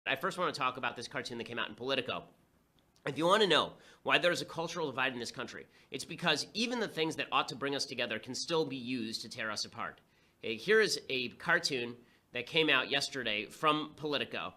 I first want to talk about this cartoon that came out in Politico. If you want to know why there's a cultural divide in this country, it's because even the things that ought to bring us together can still be used to tear us apart. Okay, here is a cartoon that came out yesterday from Politico.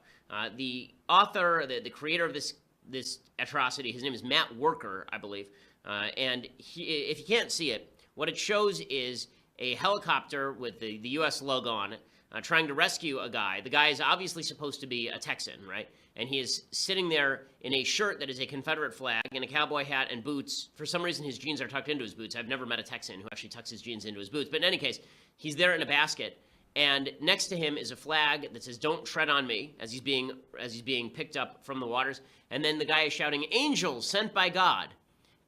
The author, the creator of this atrocity, his name is Matt Worker, I believe. And if you can't see it, what it shows is a helicopter with the U.S. logo on it, trying to rescue a guy. The guy is obviously supposed to be a Texan, right? And he is sitting there in a shirt that is a Confederate flag and a cowboy hat and boots. For some reason, his jeans are tucked into his boots. I've never met a Texan who actually tucks his jeans into his boots. But in any case, he's there in a basket. And next to him is a flag that says, "Don't tread on me," as he's being picked up from the waters. And then the guy is shouting, "Angels sent by God."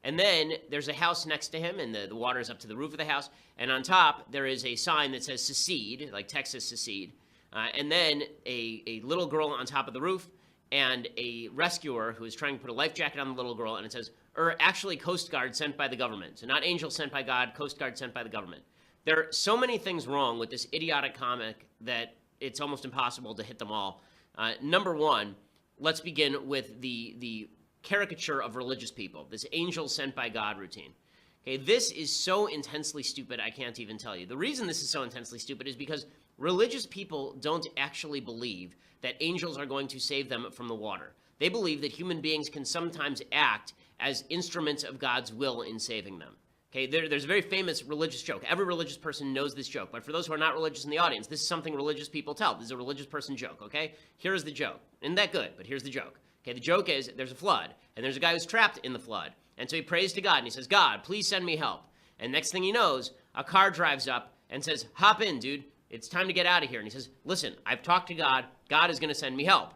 And then there's a house next to him, and the water is up to the roof of the house. And on top, there is a sign that says secede, like Texas secede. And then a little girl on top of the roof, and a rescuer who is trying to put a life jacket on the little girl, and it says, actually Coast Guard sent by the government. So not angels sent by God, Coast Guard sent by the government. There are so many things wrong with this idiotic comic that it's almost impossible to hit them all. Number one, let's begin with the caricature of religious people, this angel sent by God routine. Okay, this is so intensely stupid, I can't even tell you. The reason this is so intensely stupid is because religious people don't actually believe that angels are going to save them from the water. They believe that human beings can sometimes act as instruments of God's will in saving them. Okay, there's a very famous religious joke. Every religious person knows this joke, but for those who are not religious in the audience, this is something religious people tell. This is a religious person joke, okay? Here's the joke. Isn't that good? But here's the joke. Okay, the joke is there's a flood, and there's a guy who's trapped in the flood. And so he prays to God, and he says, "God, please send me help." And next thing he knows, a car drives up and says, "Hop in, dude. It's time to get out of here." And he says, "Listen, I've talked to God. God is going to send me help."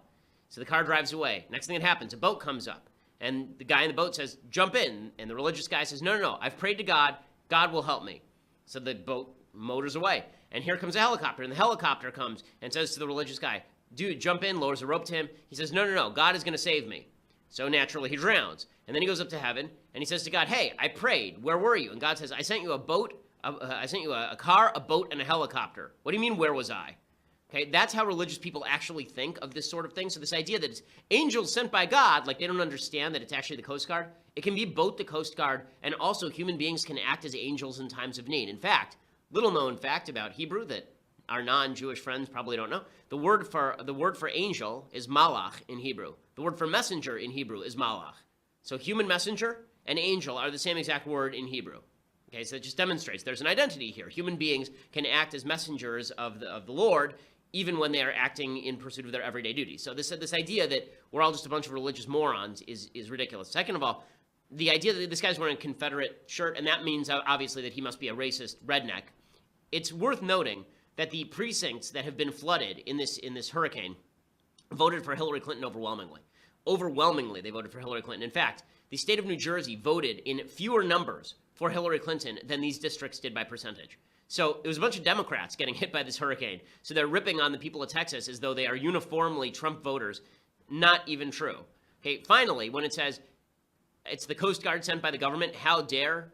So the car drives away. Next thing that happens, a boat comes up. And the guy in the boat says, "Jump in." And the religious guy says, No. I've prayed to God. God will help me." So the boat motors away. And here comes a helicopter. And the helicopter comes and says to the religious guy, "Dude, jump in," lowers a rope to him. He says, No. God is going to save me. So naturally, he drowns. And then he goes up to heaven, and he says to God, "Hey, I prayed. Where were you?" And God says, "I sent you a boat. I sent you a car, a boat, and a helicopter." What do you mean, where was I? Okay, that's how religious people actually think of this sort of thing. So this idea that it's angels sent by God, like they don't understand that it's actually the Coast Guard. It can be both the Coast Guard and also human beings can act as angels in times of need. In fact, little known fact about Hebrew that our non-Jewish friends probably don't know, the word for angel is malach in Hebrew. The word for messenger in Hebrew is malach. So human messenger and angel are the same exact word in Hebrew. Okay, so it just demonstrates there's an identity here. Human beings can act as messengers of the Lord even when they are acting in pursuit of their everyday duties. So this idea that we're all just a bunch of religious morons is ridiculous. Second of all, the idea that this guy's wearing a Confederate shirt, and that means obviously that he must be a racist redneck. It's worth noting that the precincts that have been flooded in this hurricane voted for Hillary Clinton overwhelmingly. Overwhelmingly, they voted for Hillary Clinton. In fact, the state of New Jersey voted in fewer numbers for Hillary Clinton than these districts did by percentage. So it was a bunch of Democrats getting hit by this hurricane. So they're ripping on the people of Texas as though they are uniformly Trump voters. Not even true. Okay, finally, when it says it's the Coast Guard sent by the government, how dare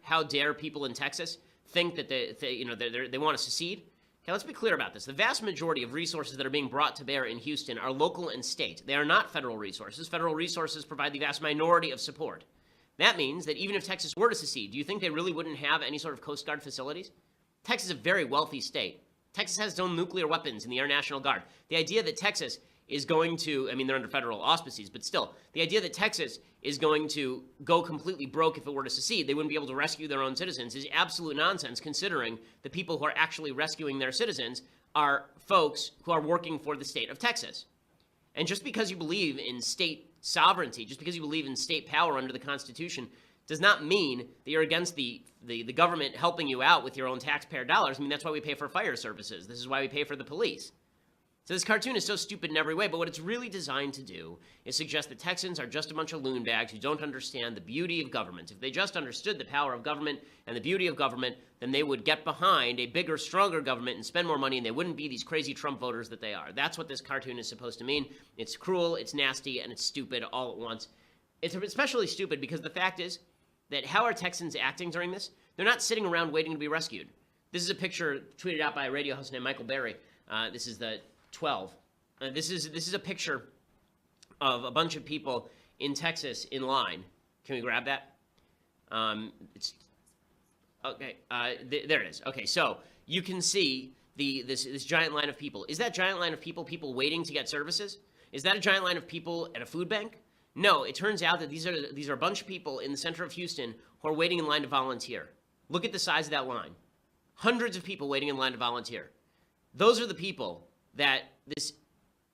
people in Texas think that they want to secede? Okay, let's be clear about this. The vast majority of resources that are being brought to bear in Houston are local and state. They are not federal resources. Federal resources provide the vast minority of support. That means that even if Texas were to secede, do you think they really wouldn't have any sort of Coast Guard facilities? Texas is a very wealthy state. Texas has its own nuclear weapons in the Air National Guard. The idea that Texas is going to, I mean, they're under federal auspices, but still, the idea that Texas is going to go completely broke if it were to secede, they wouldn't be able to rescue their own citizens, is absolute nonsense, considering the people who are actually rescuing their citizens are folks who are working for the state of Texas. And just because you believe in state sovereignty, just because you believe in state power under the Constitution, does not mean that you're against the government helping you out with your own taxpayer dollars. I mean, that's why we pay for fire services. This is why we pay for the police. So this cartoon is so stupid in every way, but what it's really designed to do is suggest that Texans are just a bunch of loon bags who don't understand the beauty of government. If they just understood the power of government and the beauty of government, then they would get behind a bigger, stronger government and spend more money, and they wouldn't be these crazy Trump voters that they are. That's what this cartoon is supposed to mean. It's cruel, it's nasty, and it's stupid all at once. It's especially stupid because the fact is that how are Texans acting during this? They're not sitting around waiting to be rescued. This is a picture tweeted out by a radio host named Michael Berry. This is the 12. This is a picture of a bunch of people in Texas in line. Can we grab that? It's okay. There it is. Okay, so you can see this giant line of people. Is that giant line of people waiting to get services? Is that a giant line of people at a food bank? No, it turns out that these are a bunch of people in the center of Houston who are waiting in line to volunteer. Look at the size of that line. Hundreds of people waiting in line to volunteer. Those are the people that this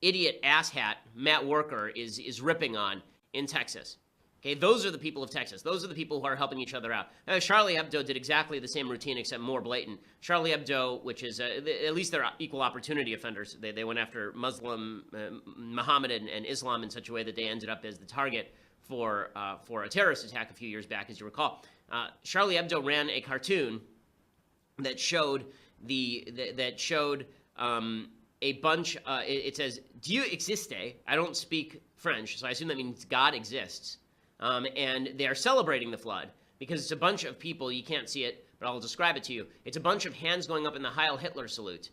idiot asshat Matt Worker is ripping on in Texas. Okay, those are the people of Texas. Those are the people who are helping each other out. Charlie Hebdo did exactly the same routine, except more blatant. Charlie Hebdo, which is, at least they're equal opportunity offenders. They went after Muslim, Mohammedan, and Islam in such a way that they ended up as the target for a terrorist attack a few years back, as you recall. Charlie Hebdo ran a cartoon that showed a bunch. It says, "Dieu existe." I don't speak French, so I assume that means God exists. And they are celebrating the flood because it's a bunch of people. You can't see it, but I'll describe it to you. It's a bunch of hands going up in the Heil Hitler salute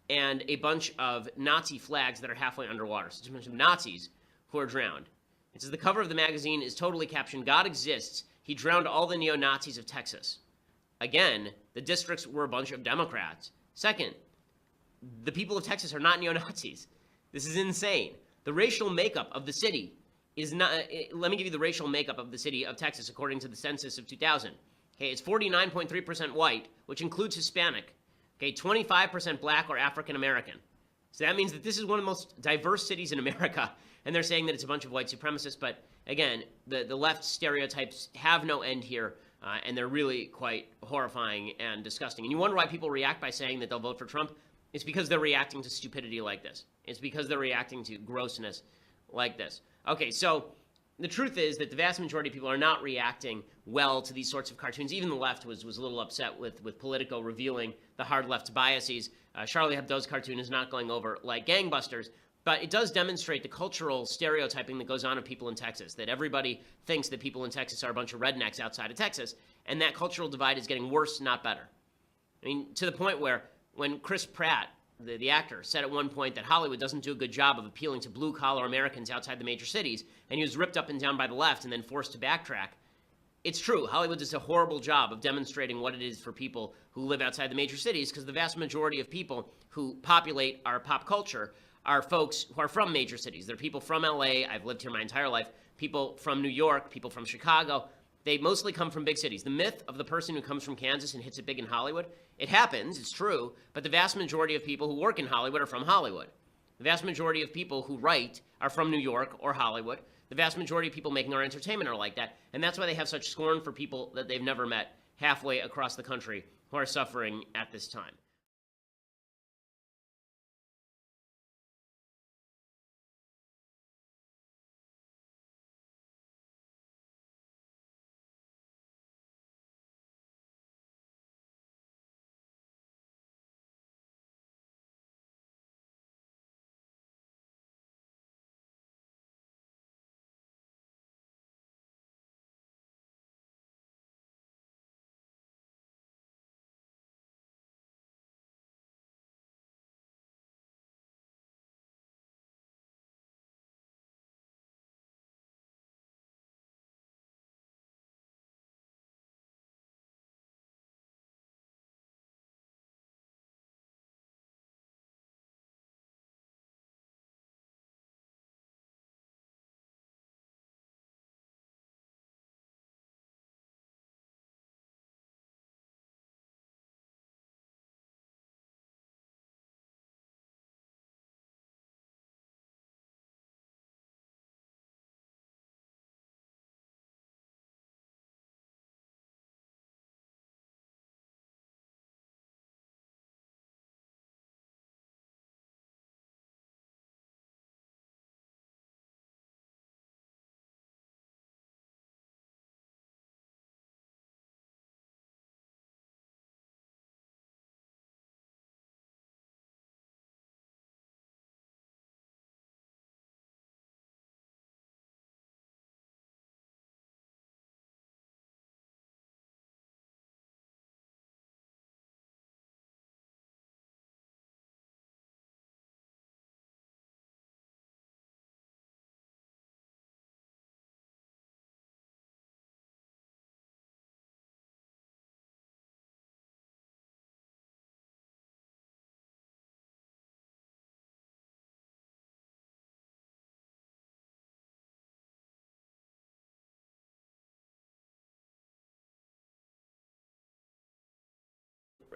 and a bunch of Nazi flags that are halfway underwater. So it's a bunch of Nazis who are drowned. It says the cover of the magazine is totally captioned, "God exists. He drowned all the neo-Nazis of Texas." Again, the districts were a bunch of Democrats. Second, the people of Texas are not neo-Nazis. This is insane. The racial makeup of the city is not, let me give you the racial makeup of the city of Texas according to the census of 2000. Okay, it's 49.3% white, which includes Hispanic. Okay, 25% black or African American. So that means that this is one of the most diverse cities in America, and they're saying that it's a bunch of white supremacists. But again, the left stereotypes have no end here, and they're really quite horrifying and disgusting. And you wonder why people react by saying that they'll vote for Trump. It's because they're reacting to stupidity like this. It's because they're reacting to grossness like this. Okay, so the truth is that the vast majority of people are not reacting well to these sorts of cartoons. Even the left was a little upset with Politico revealing the hard left's biases. Charlie Hebdo's cartoon is not going over like gangbusters, but it does demonstrate the cultural stereotyping that goes on of people in Texas, that everybody thinks that people in Texas are a bunch of rednecks outside of Texas, and that cultural divide is getting worse, not better. I mean, to the point where when Chris Pratt, the actor, said at one point that Hollywood doesn't do a good job of appealing to blue-collar Americans outside the major cities, and he was ripped up and down by the left and then forced to backtrack. It's true. Hollywood does a horrible job of demonstrating what it is for people who live outside the major cities, because the vast majority of people who populate our pop culture are folks who are from major cities. They're people from LA. I've lived here my entire life. People from New York, people from Chicago. They mostly come from big cities. The myth of the person who comes from Kansas and hits it big in Hollywood, it happens, it's true, but the vast majority of people who work in Hollywood are from Hollywood. The vast majority of people who write are from New York or Hollywood. The vast majority of people making our entertainment are like that, and that's why they have such scorn for people that they've never met halfway across the country who are suffering at this time.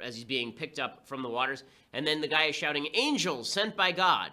as he's being picked up from the waters. And then the guy is shouting, "Angels sent by God."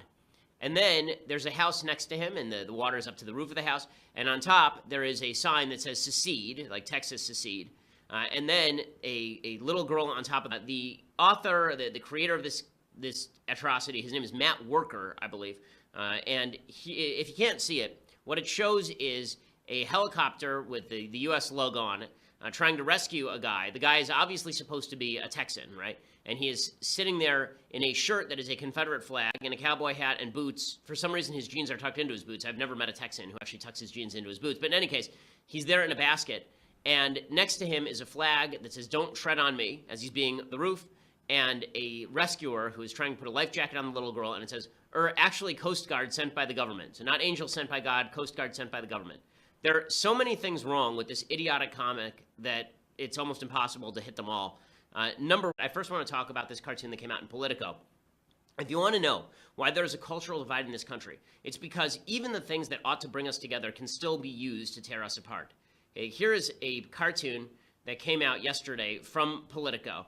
And then there's a house next to him, and the water is up to the roof of the house. And on top, there is a sign that says secede, like Texas secede. And then a little girl on top of that. The author, the creator of this atrocity, his name is Matt Worker, I believe. And if you can't see it, what it shows is a helicopter with the U.S. logo on it, trying to rescue a guy. The guy is obviously supposed to be a Texan, right? And he is sitting there in a shirt that is a Confederate flag and a cowboy hat and boots. For some reason, his jeans are tucked into his boots. I've never met a Texan who actually tucks his jeans into his boots. But in any case, he's there in a basket. And next to him is a flag that says, "Don't tread on me," as he's being the roof, and a rescuer who is trying to put a life jacket on the little girl. And it says, actually Coast Guard sent by the government. So not angels sent by God, Coast Guard sent by the government. There are so many things wrong with this idiotic comic that it's almost impossible to hit them all. I first want to talk about this cartoon that came out in Politico. If you want to know why there's a cultural divide in this country, it's because even the things that ought to bring us together can still be used to tear us apart. Here is a cartoon that came out yesterday from Politico.